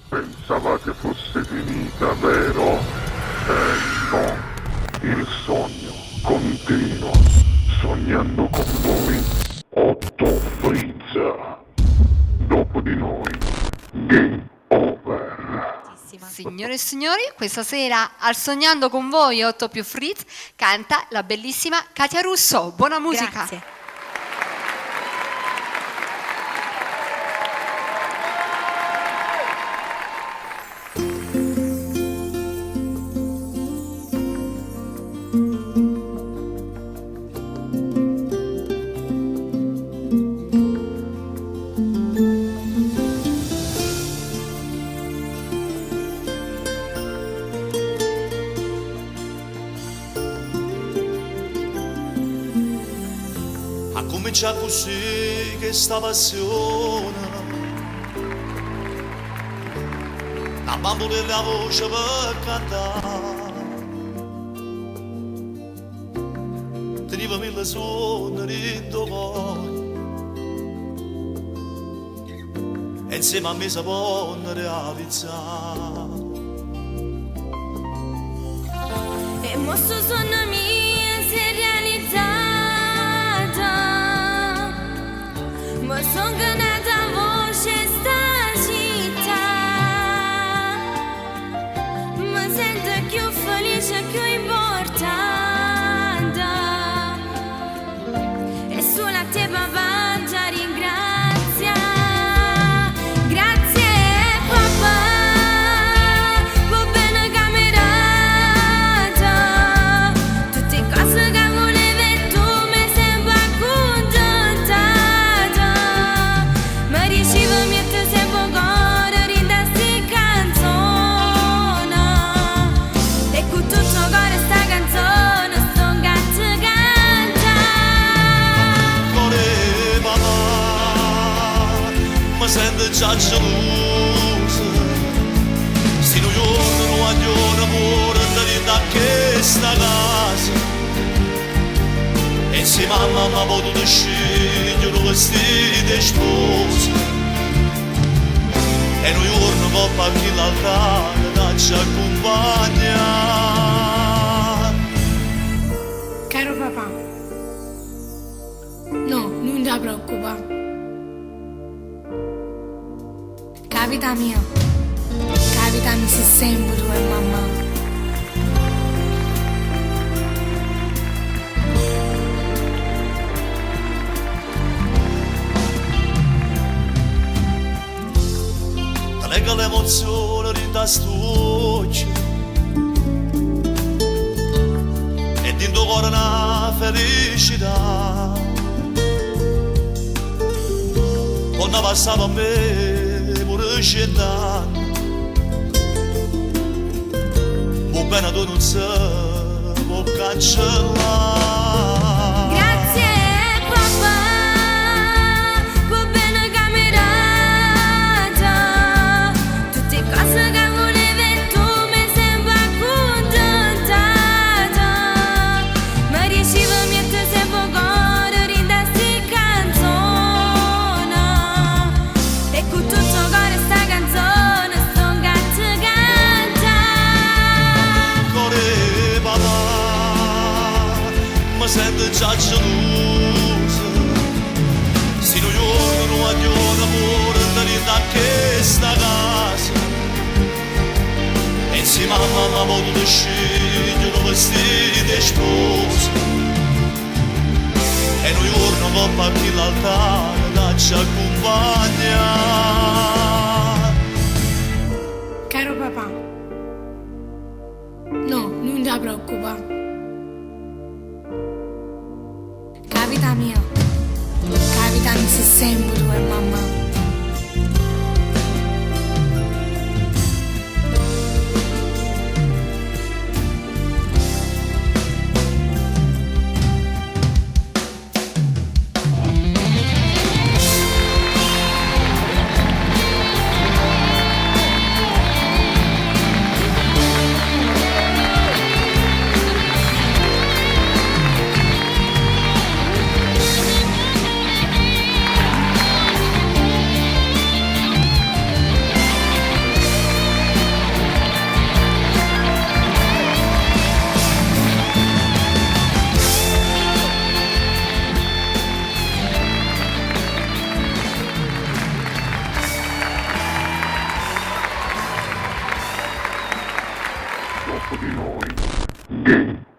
Pensavate fosse finita, vero? No. Il sogno continua. Sognando con voi, Otto Frizza. Dopo di noi, game over. Signore e signori, questa sera al Sognando con voi 8 più Fritz canta la bellissima Katia Russo. Buona musica. Grazie. Comincia così che sta passione, la bambola e la voce per cantare, teniva mille suoni dentro cuore, e insieme a me si può realizzare. E mostro sono mia si è realizzata. Ma son ganata voce sta città. Ma sento più felice, più importante. E sulla te papà già ringrazia. Grazie papà. Va bene camerata. Tutte cose che volevi tu mi sembra contenta. Ma ricevimi e te sei poco rinda sti canzone. E con tutto cuore sta canzone sto gatto canta. Cuore papà, mi sento già geloso. Se non giorno non voglio amore da questa casa. E se mamma mi ha potuto scegliere un vestito di sposa. E noi giorno coppa qui l'altare da ci accompagna. Caro papà, no, non ti preoccupare. Capita mia, capitami se sempre tu e mamma. Lega l'emozione rinda st'occhio e dentro cuore una felicità. Quando passava a me pure 100 anni, va bene tu non si può cancellare. Grazie papà. Va bene camerata. Tutte cose che volevi tu mi sembra contenta. Ma ricevimi e te sei poco rinda sti canzone. E con tutto cuore sta canzone sto gatto canta. Cuore papà, mi sento già geloso. Se non giorno non voglio amore da questa casa. E se mamma mi ha potuto scegliere un vestito di sposa. E noi giorno coppa qui l'altare da ci accompagna. Caro papà, no, non ti preoccupare. Capita mia, capitami se sempre tu e mamma. dopo di noi. Game